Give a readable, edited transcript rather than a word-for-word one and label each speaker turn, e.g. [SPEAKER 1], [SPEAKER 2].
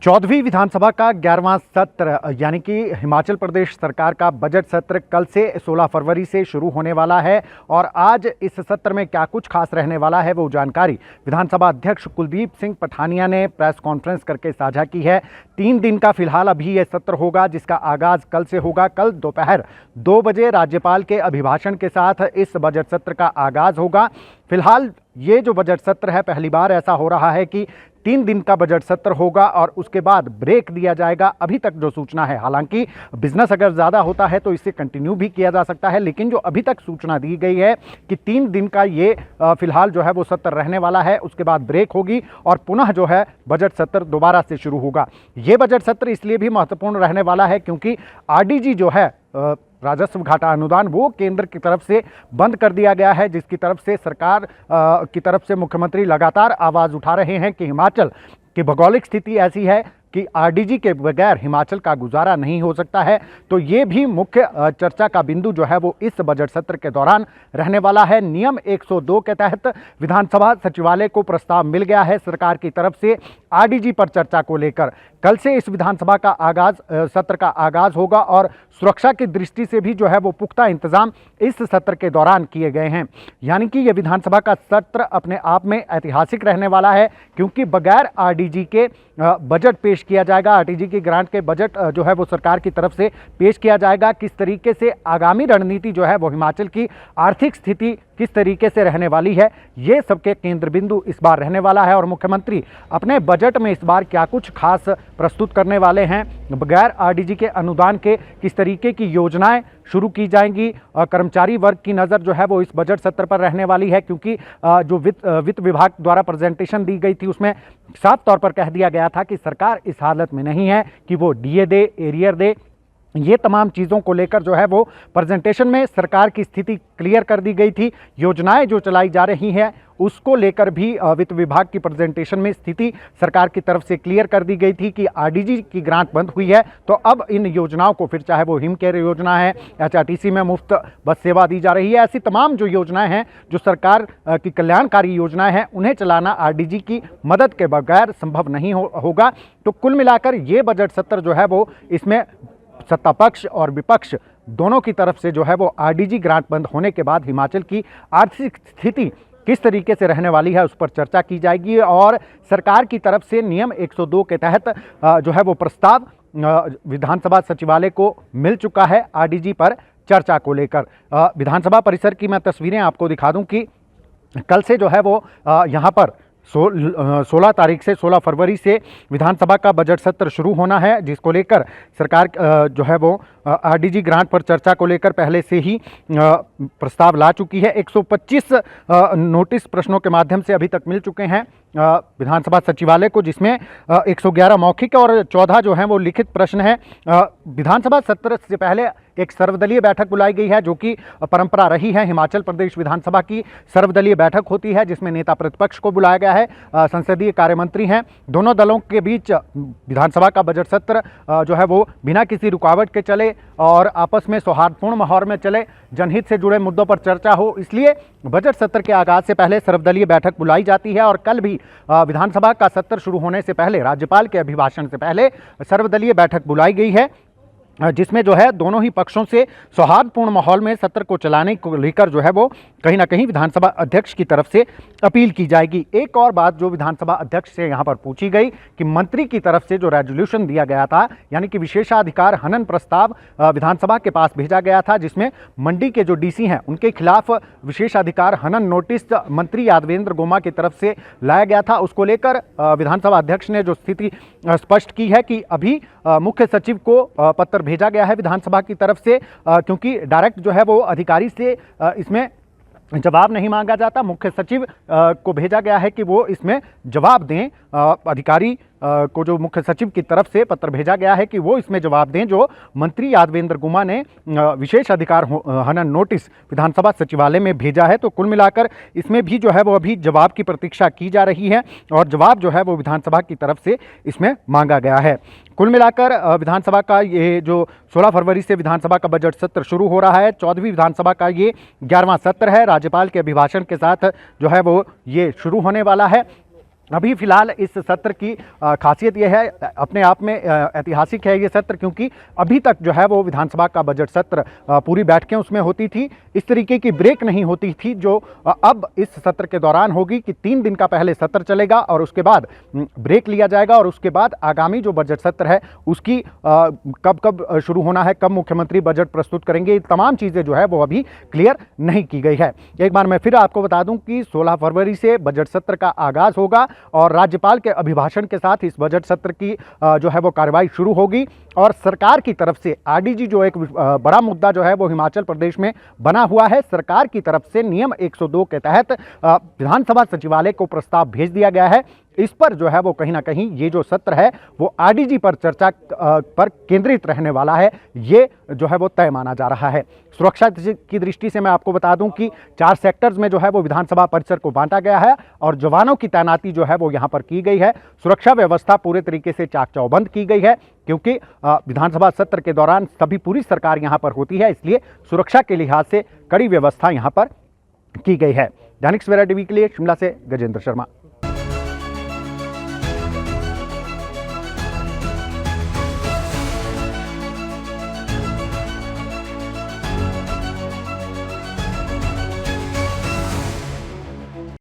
[SPEAKER 1] 14वीं विधानसभा का 11वां सत्र यानी कि हिमाचल प्रदेश सरकार का बजट सत्र कल से 16 फरवरी से शुरू होने वाला है और आज इस सत्र में क्या कुछ खास रहने वाला है वो जानकारी विधानसभा अध्यक्ष कुलदीप सिंह पठानिया ने प्रेस कॉन्फ्रेंस करके साझा की है। 3 दिन का फिलहाल अभी यह सत्र होगा जिसका आगाज कल से होगा। कल दोपहर 2 बजे राज्यपाल के अभिभाषण के साथ इस बजट सत्र का आगाज होगा। फिलहाल ये जो बजट सत्र है पहली बार ऐसा हो रहा है कि 3 दिन का बजट सत्र होगा और उसके बाद ब्रेक दिया जाएगा। अभी तक जो सूचना है, हालांकि बिजनेस अगर ज़्यादा होता है तो इसे कंटिन्यू भी किया जा सकता है, लेकिन जो अभी तक सूचना दी गई है कि 3 दिन का ये फिलहाल जो है वो सत्र रहने वाला है। उसके बाद ब्रेक होगी और पुनः जो है बजट सत्र दोबारा से शुरू होगा। ये बजट सत्र इसलिए भी महत्वपूर्ण रहने वाला है क्योंकि आरडीजी जो है राजस्व घाटा अनुदान वो केंद्र की तरफ से बंद कर दिया गया है, जिसकी तरफ से सरकार की तरफ से मुख्यमंत्री लगातार आवाज़ उठा रहे हैं कि हिमाचल की भौगोलिक स्थिति ऐसी है कि आरडीजी के बगैर हिमाचल का गुजारा नहीं हो सकता है। तो ये भी मुख्य चर्चा का बिंदु जो है वो इस बजट सत्र के दौरान रहने वाला है। नियम 102 के तहत विधानसभा सचिवालय को प्रस्ताव मिल गया है सरकार की तरफ से आरडीजी पर चर्चा को लेकर। कल से इस विधानसभा का सत्र का आगाज होगा और सुरक्षा की दृष्टि से भी जो है वो पुख्ता इंतजाम इस सत्र के दौरान किए गए हैं। यानी कि यह विधानसभा का सत्र अपने आप में ऐतिहासिक रहने वाला है क्योंकि बगैर आरडीजी के बजट पेश किया जाएगा। आरडीजी की ग्रांट के बजट जो है वो सरकार की तरफ से पेश किया जाएगा। किस तरीके से आगामी रणनीति जो है वो हिमाचल की आर्थिक स्थिति किस तरीके से रहने वाली है, ये सबके केंद्र बिंदु इस बार रहने वाला है। और मुख्यमंत्री अपने बजट में इस बार क्या कुछ खास प्रस्तुत करने वाले हैं, बगैर आरडीजी के अनुदान के किस तरीके की योजनाएं शुरू की जाएंगी और कर्मचारी वर्ग की नज़र जो है वो इस बजट सत्र पर रहने वाली है क्योंकि जो वित्त विभाग द्वारा प्रेजेंटेशन दी गई थी उसमें साफ तौर पर कह दिया गया था कि सरकार इस हालत में नहीं है कि वो डीए दे, एरियर दे। ये तमाम चीज़ों को लेकर जो है वो प्रेजेंटेशन में सरकार की स्थिति क्लियर कर दी गई थी। योजनाएं जो चलाई जा रही हैं उसको लेकर भी वित्त विभाग की प्रेजेंटेशन में स्थिति सरकार की तरफ से क्लियर कर दी गई थी कि आरडीजी की ग्रांट बंद हुई है तो अब इन योजनाओं को फिर चाहे वो हिम केयर योजना है, एचआरटीसी में मुफ्त बस सेवा दी जा रही है, ऐसी तमाम जो योजनाएं हैं जो सरकार की कल्याणकारी योजनाएं हैं उन्हें चलाना आरडीजी की मदद के बगैर संभव नहीं होगा। तो कुल मिलाकर ये बजट सत्र जो है वो इसमें सत्ता पक्ष और विपक्ष दोनों की तरफ से जो है वो आरडीजी ग्रांट बंद होने के बाद हिमाचल की आर्थिक स्थिति किस तरीके से रहने वाली है उस पर चर्चा की जाएगी और सरकार की तरफ से नियम 102 के तहत जो है वो प्रस्ताव विधानसभा सचिवालय को मिल चुका है आरडीजी पर चर्चा को लेकर। विधानसभा परिसर की मैं तस्वीरें आपको दिखा दूं कि कल से जो है वो यहाँ पर 16 तारीख से 16 फरवरी से विधानसभा का बजट सत्र शुरू होना है, जिसको लेकर सरकार जो है वो आरडीजी ग्रांट पर चर्चा को लेकर पहले से ही प्रस्ताव ला चुकी है। 125 नोटिस प्रश्नों के माध्यम से अभी तक मिल चुके हैं विधानसभा सचिवालय को, जिसमें 111 मौखिक और 14 जो हैं वो लिखित प्रश्न हैं। विधानसभा सत्र से पहले एक सर्वदलीय बैठक बुलाई गई है जो कि परंपरा रही है। हिमाचल प्रदेश विधानसभा की सर्वदलीय बैठक होती है जिसमें नेता प्रतिपक्ष को बुलाया गया है, संसदीय कार्य मंत्री हैं। दोनों दलों के बीच विधानसभा का बजट सत्र जो है वो बिना किसी रुकावट के चले और आपस में सौहार्दपूर्ण माहौल में चले, जनहित से जुड़े मुद्दों पर चर्चा हो, इसलिए बजट सत्र के आगाज से पहले सर्वदलीय बैठक बुलाई जाती है। और कल भी विधानसभा का सत्र शुरू होने से पहले, राज्यपाल के अभिभाषण से पहले सर्वदलीय बैठक बुलाई गई है जिसमें जो है दोनों ही पक्षों से सौहार्दपूर्ण माहौल में सत्र को चलाने को लेकर जो है वो कहीं ना कहीं विधानसभा अध्यक्ष की तरफ से अपील की जाएगी। एक और बात जो विधानसभा अध्यक्ष से यहाँ पर पूछी गई कि मंत्री की तरफ से जो रेजोल्यूशन दिया गया था, यानी कि विशेषाधिकार हनन प्रस्ताव विधानसभा के पास भेजा गया था जिसमें मंडी के जो डीसी हैं उनके खिलाफ विशेषाधिकार हनन नोटिस मंत्री यादवेंद्र गोमा की तरफ से लाया गया था। उसको लेकर विधानसभा अध्यक्ष ने जो स्थिति स्पष्ट की है कि अभी मुख्य सचिव को पत्र भेजा गया है विधानसभा की तरफ से क्योंकि डायरेक्ट जो है वो अधिकारी से इसमें जवाब नहीं मांगा जाता। मुख्य सचिव को भेजा गया है कि वो इसमें जवाब दें। अधिकारी को जो मुख्य सचिव की तरफ से पत्र भेजा गया है कि वो इसमें जवाब दें जो मंत्री यादवेंद्र गुमा ने विशेष अधिकार हनन नोटिस विधानसभा सचिवालय में भेजा है। तो कुल मिलाकर इसमें भी जो है वो अभी जवाब की प्रतीक्षा की जा रही है और जवाब जो है वो विधानसभा की तरफ से इसमें मांगा गया है। कुल मिलाकर विधानसभा का ये जो 16 फरवरी से विधानसभा का बजट सत्र शुरू हो रहा है, 14वीं विधानसभा का ये 11वां सत्र है। राज्यपाल के अभिभाषण के साथ जो है वो ये शुरू होने वाला है। अभी फिलहाल इस सत्र की खासियत यह है, अपने आप में ऐतिहासिक है ये सत्र, क्योंकि अभी तक जो है वो विधानसभा का बजट सत्र पूरी बैठकें उसमें होती थी, इस तरीके की ब्रेक नहीं होती थी जो अब इस सत्र के दौरान होगी कि 3 दिन का पहले सत्र चलेगा और उसके बाद ब्रेक लिया जाएगा और उसके बाद आगामी जो बजट सत्र है उसकी कब कब शुरू होना है, कब मुख्यमंत्री बजट प्रस्तुत करेंगे, ये तमाम चीज़ें जो है वो अभी क्लियर नहीं की गई है। एक बार मैं फिर आपको बता दूं कि 16 फरवरी से बजट सत्र का आगाज होगा और राज्यपाल के अभिभाषण के साथ इस बजट सत्र की जो है वो कार्रवाई शुरू होगी और सरकार की तरफ से आरडीजी जो एक बड़ा मुद्दा जो है वो हिमाचल प्रदेश में बना हुआ है, सरकार की तरफ से नियम 102 के तहत विधानसभा सचिवालय को प्रस्ताव भेज दिया गया है। इस पर जो है वो कहीं ना कहीं ये जो सत्र है वो आरडीजी पर चर्चा पर केंद्रित रहने वाला है, ये जो है वो तय माना जा रहा है। सुरक्षा की दृष्टि से मैं आपको बता दूं कि 4 सेक्टर्स में जो है वो विधानसभा परिसर को बांटा गया है और जवानों की तैनाती जो है वो यहाँ पर की गई है। सुरक्षा व्यवस्था पूरे तरीके से चाक चौबंद की गई है, क्योंकि विधानसभा सत्र के दौरान सभी पूरी सरकार यहाँ पर होती है, इसलिए सुरक्षा के लिहाज से कड़ी व्यवस्था यहाँ पर की गई है। दैनिक सवेरा टीवी के लिए शिमला से गजेंद्र शर्मा।